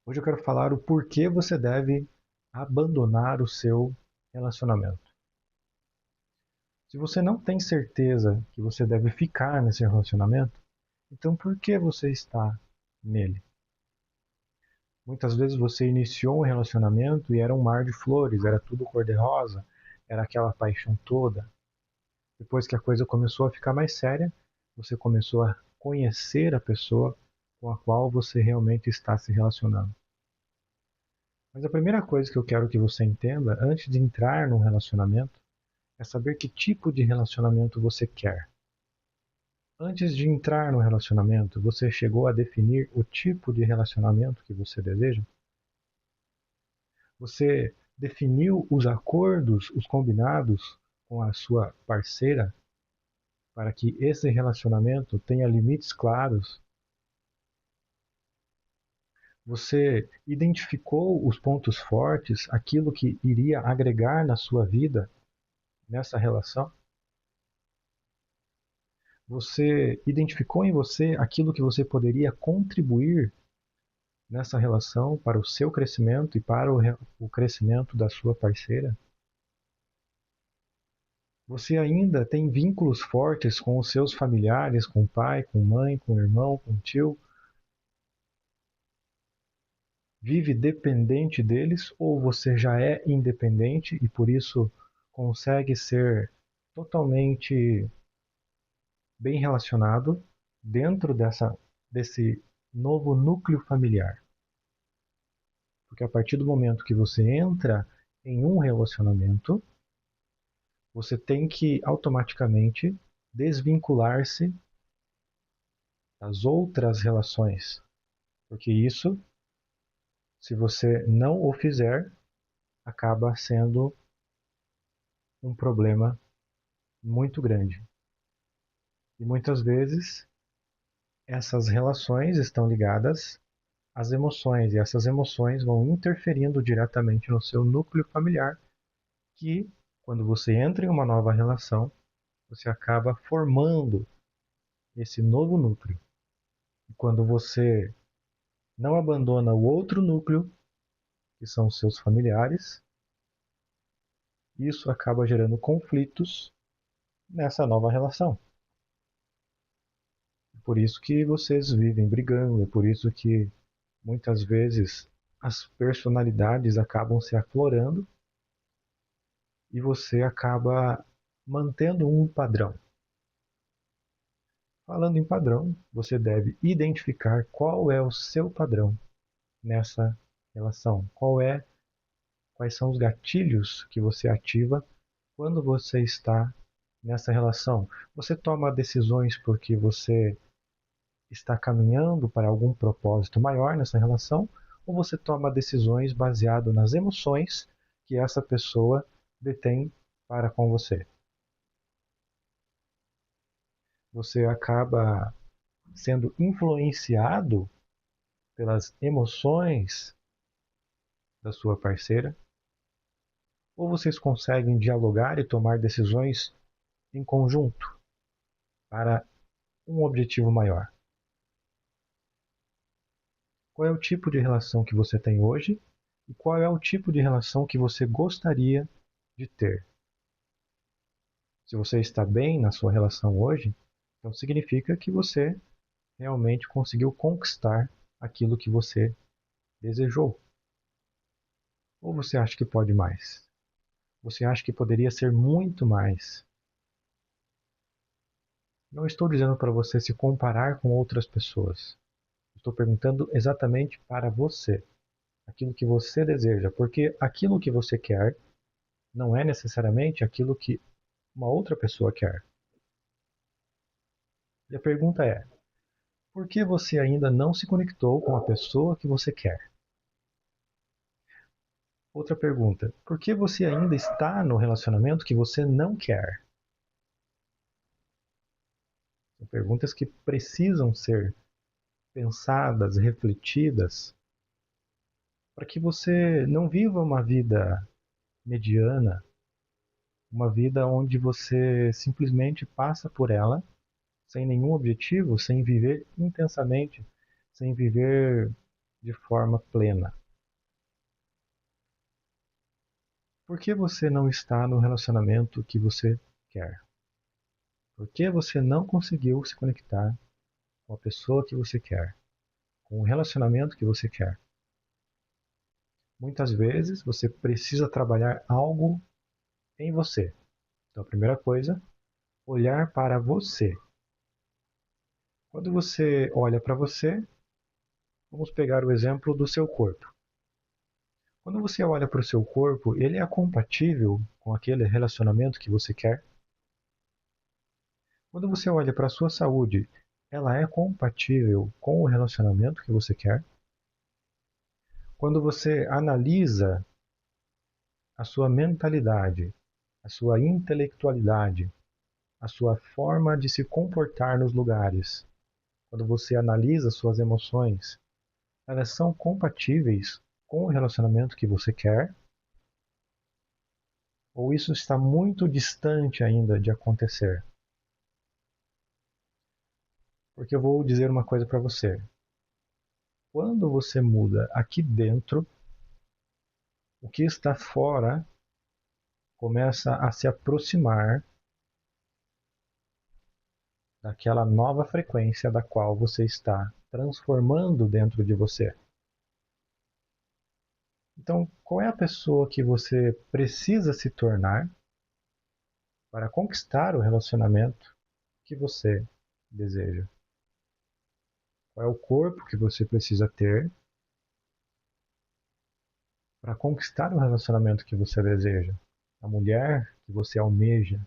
Hoje eu quero falar o porquê você deve abandonar o seu relacionamento. Se você não tem certeza que você deve ficar nesse relacionamento, então por que você está nele? Muitas vezes você iniciou um relacionamento e era um mar de flores, era tudo cor-de-rosa, era aquela paixão toda. Depois que a coisa começou a ficar mais séria, você começou a conhecer a pessoa com a qual você realmente está se relacionando. Mas a primeira coisa que eu quero que você entenda antes de entrar num relacionamento é saber que tipo de relacionamento você quer. Antes de entrar no relacionamento, você chegou a definir o tipo de relacionamento que você deseja? Você definiu os acordos, os combinados com a sua parceira para que esse relacionamento tenha limites claros? Você identificou os pontos fortes, aquilo que iria agregar na sua vida nessa relação? Você identificou em você aquilo que você poderia contribuir nessa relação para o seu crescimento e para o crescimento da sua parceira? Você ainda tem vínculos fortes com os seus familiares, com o pai, com mãe, com o irmão, com o tio? Vive dependente deles ou você já é independente e por isso consegue ser totalmente bem relacionado dentro desse novo núcleo familiar? Porque a partir do momento que você entra em um relacionamento, você tem que automaticamente desvincular-se das outras relações. Porque isso, se você não o fizer, acaba sendo um problema muito grande. E muitas vezes essas relações estão ligadas às emoções, e essas emoções vão interferindo diretamente no seu núcleo familiar, que, quando você entra em uma nova relação, você acaba formando esse novo núcleo. E quando você não abandona o outro núcleo, que são os seus familiares, isso acaba gerando conflitos nessa nova relação. É por isso que vocês vivem brigando, é por isso que muitas vezes as personalidades acabam se aflorando e você acaba mantendo um padrão. Falando em padrão, você deve identificar qual é o seu padrão nessa relação. Quais são os gatilhos que você ativa quando você está nessa relação? Você toma decisões porque você está caminhando para algum propósito maior nessa relação? Ou você toma decisões baseado nas emoções que essa pessoa detém para com você? Você acaba sendo influenciado pelas emoções da sua parceira? Ou vocês conseguem dialogar e tomar decisões em conjunto para um objetivo maior? Qual é o tipo de relação que você tem hoje e qual é o tipo de relação que você gostaria de ter? Se você está bem na sua relação hoje, então significa que você realmente conseguiu conquistar aquilo que você desejou. Ou você acha que pode mais? Você acha que poderia ser muito mais? Não estou dizendo para você se comparar com outras pessoas. Estou perguntando exatamente para você, aquilo que você deseja, porque aquilo que você quer não é necessariamente aquilo que uma outra pessoa quer. E a pergunta é: por que você ainda não se conectou com a pessoa que você quer? Outra pergunta: por que você ainda está no relacionamento que você não quer? São perguntas que precisam ser pensadas, refletidas, para que você não viva uma vida mediana, uma vida onde você simplesmente passa por ela sem nenhum objetivo, sem viver intensamente, sem viver de forma plena? Por que você não está no relacionamento que você quer? Por que você não conseguiu se conectar com a pessoa que você quer, com o relacionamento que você quer? Muitas vezes você precisa trabalhar algo em você. Então, a primeira coisa, olhar para você. Quando você olha para você, vamos pegar o exemplo do seu corpo. Quando você olha para o seu corpo, ele é compatível com aquele relacionamento que você quer? Quando você olha para a sua saúde, ela é compatível com o relacionamento que você quer? Quando você analisa a sua mentalidade, a sua intelectualidade, a sua forma de se comportar nos lugares, quando você analisa suas emoções, elas são compatíveis com o relacionamento que você quer? Ou isso está muito distante ainda de acontecer? Porque eu vou dizer uma coisa para você. Quando você muda aqui dentro, o que está fora começa a se aproximar daquela nova frequência da qual você está transformando dentro de você. Então, qual é a pessoa que você precisa se tornar para conquistar o relacionamento que você deseja? Qual é o corpo que você precisa ter para conquistar o relacionamento que você deseja? A mulher que você almeja?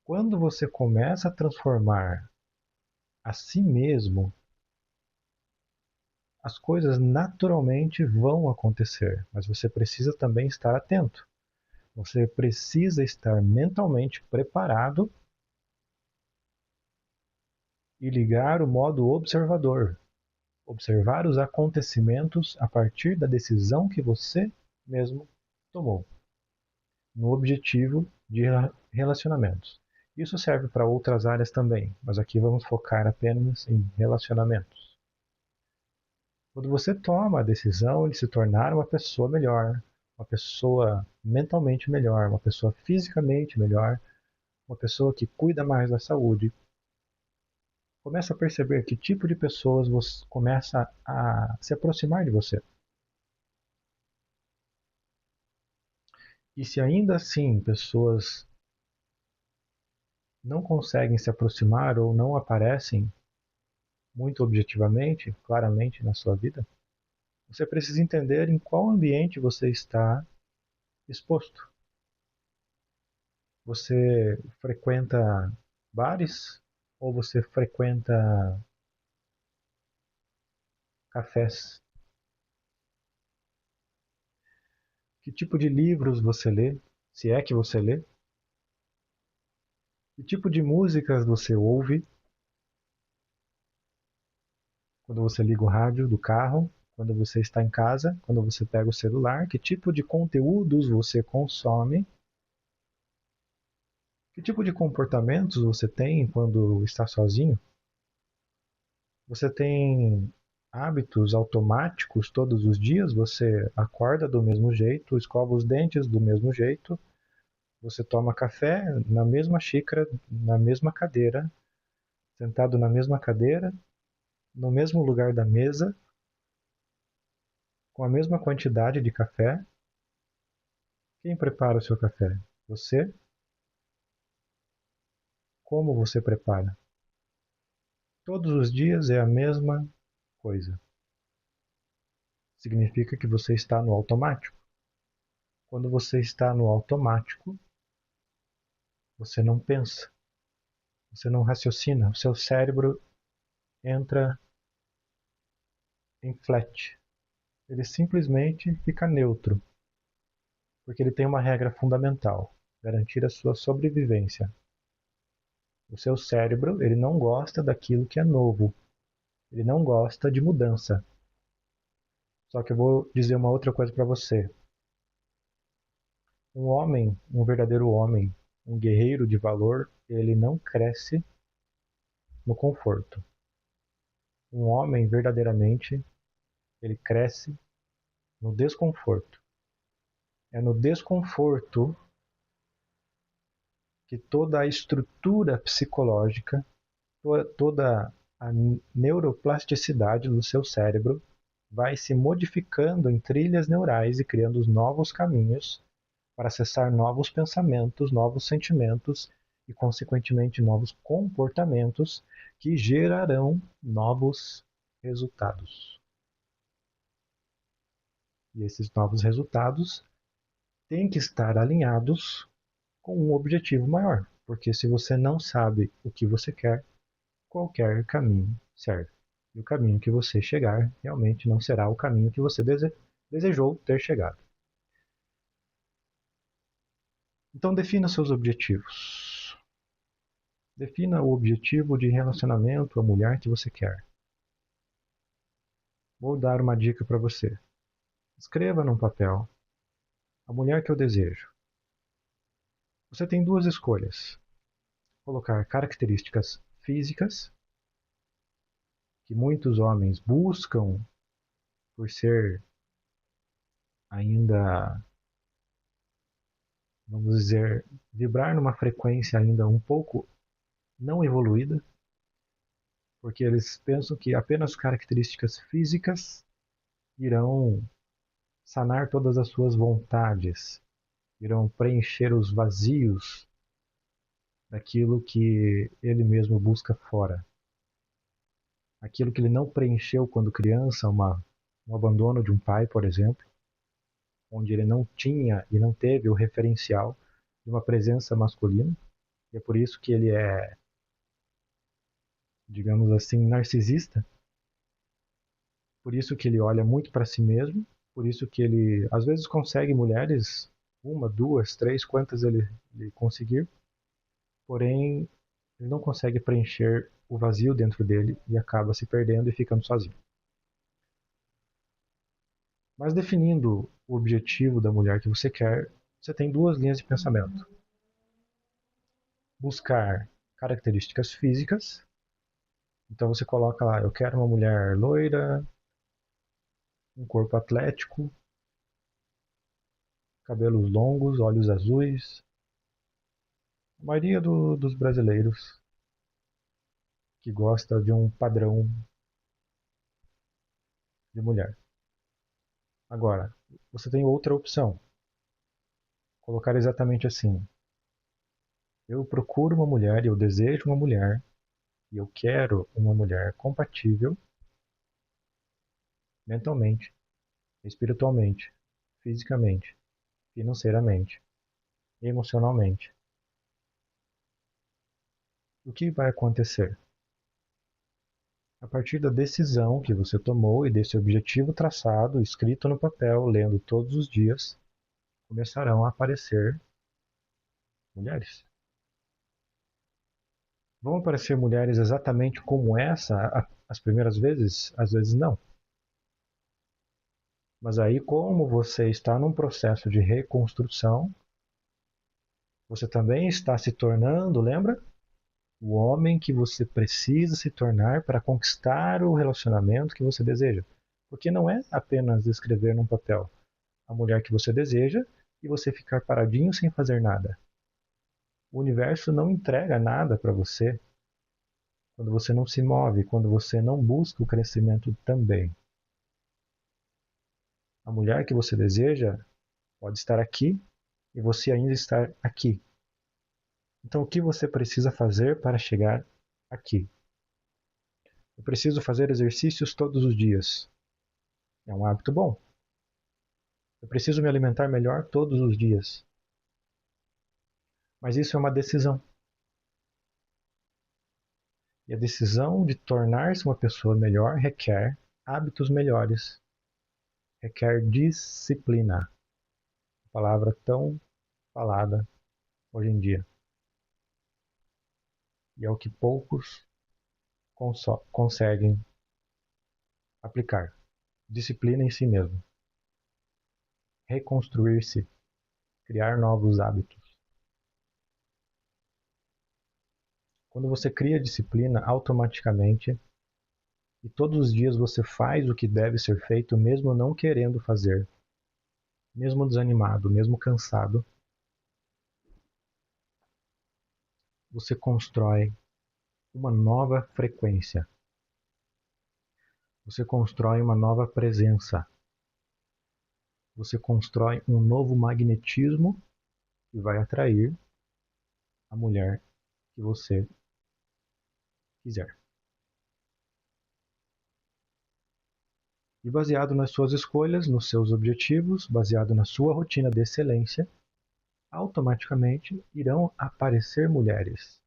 Quando você começa a transformar a si mesmo, as coisas naturalmente vão acontecer, mas você precisa também estar atento. Você precisa estar mentalmente preparado e ligar o modo observador. Observar os acontecimentos a partir da decisão que você mesmo tomou, no objetivo de relacionamentos. Isso serve para outras áreas também, mas aqui vamos focar apenas em relacionamentos. Quando você toma a decisão de se tornar uma pessoa melhor, uma pessoa mentalmente melhor, uma pessoa fisicamente melhor, uma pessoa que cuida mais da saúde, começa a perceber que tipo de pessoas você começa a se aproximar de você. E se ainda assim pessoas não conseguem se aproximar ou não aparecem muito objetivamente, claramente na sua vida, você precisa entender em qual ambiente você está exposto. Você frequenta bares ou você frequenta cafés? Que tipo de livros você lê? Se é que você lê? Que tipo de músicas você ouve quando você liga o rádio do carro? Quando você está em casa? Quando você pega o celular? Que tipo de conteúdos você consome? Que tipo de comportamentos você tem quando está sozinho? Você tem hábitos automáticos todos os dias? Você acorda do mesmo jeito, escova os dentes do mesmo jeito, você toma café na mesma xícara, na mesma cadeira, sentado na mesma cadeira, no mesmo lugar da mesa, com a mesma quantidade de café. Quem prepara o seu café? Você? Como você prepara? Todos os dias é a mesma coisa. Significa que você está no automático. Quando você está no automático, você não pensa, você não raciocina, o seu cérebro entra em flat. Ele simplesmente fica neutro, porque ele tem uma regra fundamental: garantir a sua sobrevivência. O seu cérebro, ele não gosta daquilo que é novo, ele não gosta de mudança. Só que eu vou dizer uma outra coisa para você. Um homem, um verdadeiro homem, um guerreiro de valor, ele não cresce no conforto. Um homem verdadeiramente, ele cresce no desconforto. É no desconforto que toda a estrutura psicológica, toda a neuroplasticidade do seu cérebro vai se modificando em trilhas neurais e criando os novos caminhos para acessar novos pensamentos, novos sentimentos e, consequentemente, novos comportamentos que gerarão novos resultados. E esses novos resultados têm que estar alinhados com um objetivo maior, porque se você não sabe o que você quer, qualquer caminho serve. E o caminho que você chegar realmente não será o caminho que você desejou ter chegado. Então defina seus objetivos. Defina o objetivo de relacionamento à mulher que você quer. Vou dar uma dica para você. Escreva num papel a mulher que eu desejo. Você tem duas escolhas. Colocar características físicas, que muitos homens buscam por ser ainda, vamos dizer, vibrar numa frequência ainda um pouco não evoluída, porque eles pensam que apenas características físicas irão sanar todas as suas vontades, irão preencher os vazios daquilo que ele mesmo busca fora. Aquilo que ele não preencheu quando criança, um abandono de um pai, por exemplo, onde ele não tinha e não teve o referencial de uma presença masculina, e é por isso que ele é, digamos assim, narcisista, por isso que ele olha muito para si mesmo, por isso que ele às vezes consegue mulheres, uma, duas, três, quantas ele conseguir, porém ele não consegue preencher o vazio dentro dele e acaba se perdendo e ficando sozinho. Mas definindo o objetivo da mulher que você quer, você tem duas linhas de pensamento. Buscar características físicas. Então você coloca lá, eu quero uma mulher loira, um corpo atlético, cabelos longos, olhos azuis. A maioria dos brasileiros que gosta de um padrão de mulher. Agora, você tem outra opção. Colocar exatamente assim. Eu procuro uma mulher, eu desejo uma mulher, e eu quero uma mulher compatível mentalmente, espiritualmente, fisicamente, financeiramente, emocionalmente. O que vai acontecer? A partir da decisão que você tomou e desse objetivo traçado, escrito no papel, lendo todos os dias, começarão a aparecer mulheres. Vão aparecer mulheres exatamente como essa as primeiras vezes? Às vezes não. Mas aí, como você está num processo de reconstrução, você também está se tornando, lembra? O homem que você precisa se tornar para conquistar o relacionamento que você deseja. Porque não é apenas escrever num papel a mulher que você deseja e você ficar paradinho sem fazer nada. O universo não entrega nada para você quando você não se move, quando você não busca o crescimento também. A mulher que você deseja pode estar aqui e você ainda estar aqui. Então, o que você precisa fazer para chegar aqui? Eu preciso fazer exercícios todos os dias. É um hábito bom. Eu preciso me alimentar melhor todos os dias. Mas isso é uma decisão. E a decisão de tornar-se uma pessoa melhor requer hábitos melhores, requer disciplina. Palavra tão falada hoje em dia. E é o que poucos conseguem aplicar. Disciplina em si mesmo. Reconstruir-se. Criar novos hábitos. Quando você cria disciplina, automaticamente E todos os dias você faz o que deve ser feito, mesmo não querendo fazer, mesmo desanimado, mesmo cansado, você constrói uma nova frequência. Você constrói uma nova presença. Você constrói um novo magnetismo que vai atrair a mulher que você quiser. E baseado nas suas escolhas, nos seus objetivos, baseado na sua rotina de excelência, automaticamente irão aparecer mulheres.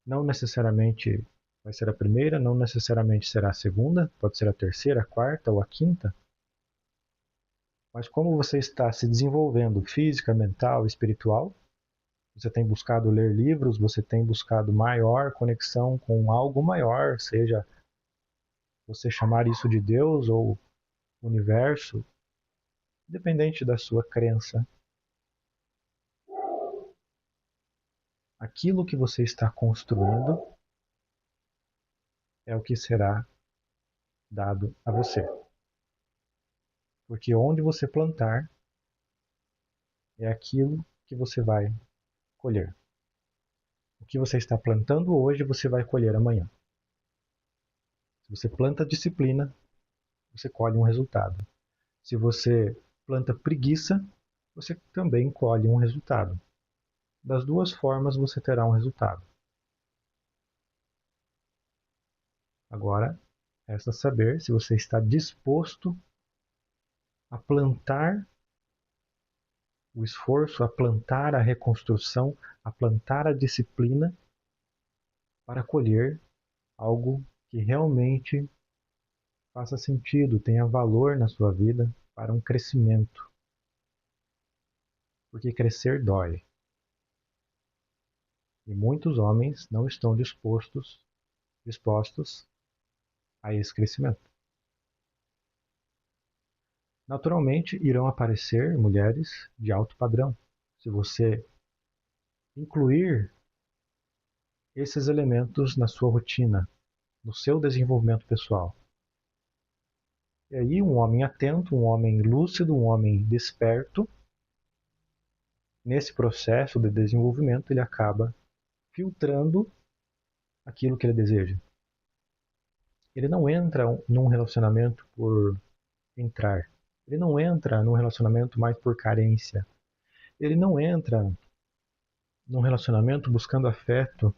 Não necessariamente vai ser a primeira, não necessariamente será a segunda, pode ser a terceira, a quarta ou a quinta. Mas como você está se desenvolvendo física, mental, espiritual, você tem buscado ler livros, você tem buscado maior conexão com algo maior, seja você chamar isso de Deus ou universo, independente da sua crença. Aquilo que você está construindo é o que será dado a você. Porque onde você plantar é aquilo que você vai colher. O que você está plantando hoje, você vai colher amanhã. Se você planta disciplina, você colhe um resultado. Se você planta preguiça, você também colhe um resultado. Das duas formas você terá um resultado. Agora, resta saber se você está disposto a plantar o esforço, a plantar a reconstrução, a plantar a disciplina para colher algo que realmente faça sentido, tenha valor na sua vida para um crescimento. Porque crescer dói. E muitos homens não estão dispostos a esse crescimento. Naturalmente, irão aparecer mulheres de alto padrão. Se você incluir esses elementos na sua rotina, no seu desenvolvimento pessoal. E aí, um homem atento, um homem lúcido, um homem desperto, nesse processo de desenvolvimento, ele acaba filtrando aquilo que ele deseja. Ele não entra num relacionamento por entrar. Ele não entra num relacionamento mais por carência. Ele não entra num relacionamento buscando afeto,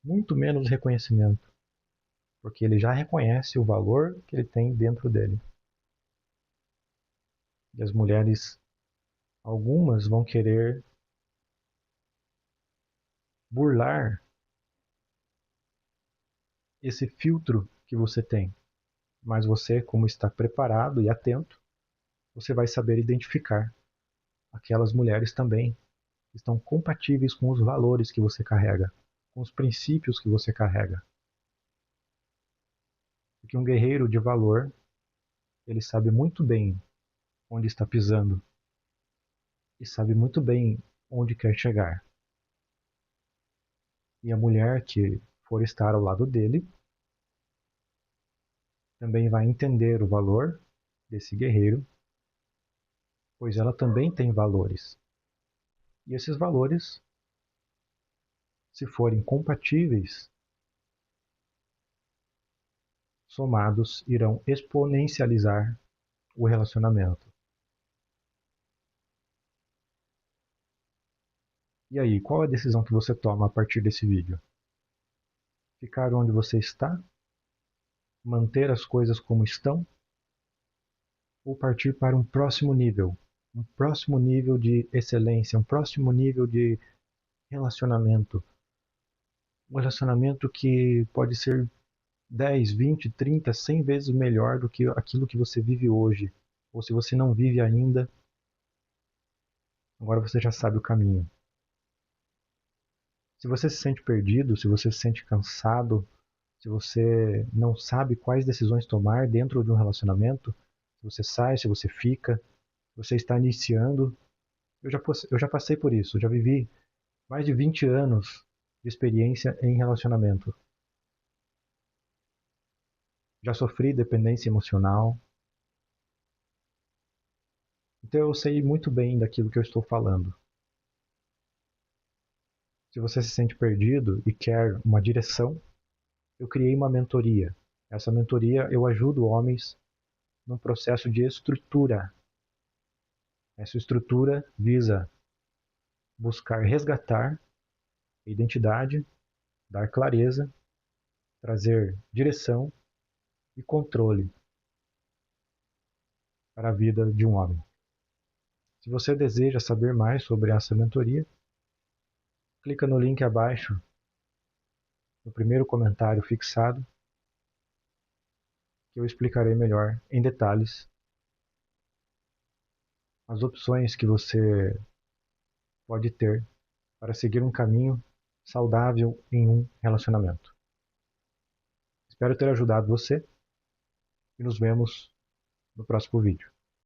muito menos reconhecimento, porque ele já reconhece o valor que ele tem dentro dele. E as mulheres, algumas vão querer burlar esse filtro que você tem. Mas você, como está preparado e atento, você vai saber identificar aquelas mulheres também que estão compatíveis com os valores que você carrega, com os princípios que você carrega. Porque um guerreiro de valor, ele sabe muito bem onde está pisando e sabe muito bem onde quer chegar. E a mulher que for estar ao lado dele também vai entender o valor desse guerreiro, pois ela também tem valores. E esses valores, se forem compatíveis, somados, irão exponencializar o relacionamento. E aí, qual é a decisão que você toma a partir desse vídeo? Ficar onde você está? Manter as coisas como estão? Ou partir para um próximo nível de excelência, um próximo nível de relacionamento? Um relacionamento que pode ser 10, 20, 30, 100 vezes melhor do que aquilo que você vive hoje. Ou se você não vive ainda, agora você já sabe o caminho. Se você se sente perdido, se você se sente cansado, se você não sabe quais decisões tomar dentro de um relacionamento, se você sai, se você fica, se você está iniciando, eu já passei por isso, já vivi mais de 20 anos de experiência em relacionamento. Já sofri dependência emocional, então eu sei muito bem daquilo que eu estou falando. Se você se sente perdido e quer uma direção, eu criei uma mentoria. Essa mentoria eu ajudo homens num processo de estrutura. Essa estrutura visa buscar resgatar a identidade, dar clareza, trazer direção e controle para a vida de um homem. Se você deseja saber mais sobre essa mentoria, clica no link abaixo, no primeiro comentário fixado, que eu explicarei melhor em detalhes as opções que você pode ter para seguir um caminho saudável em um relacionamento. Espero ter ajudado você e nos vemos no próximo vídeo.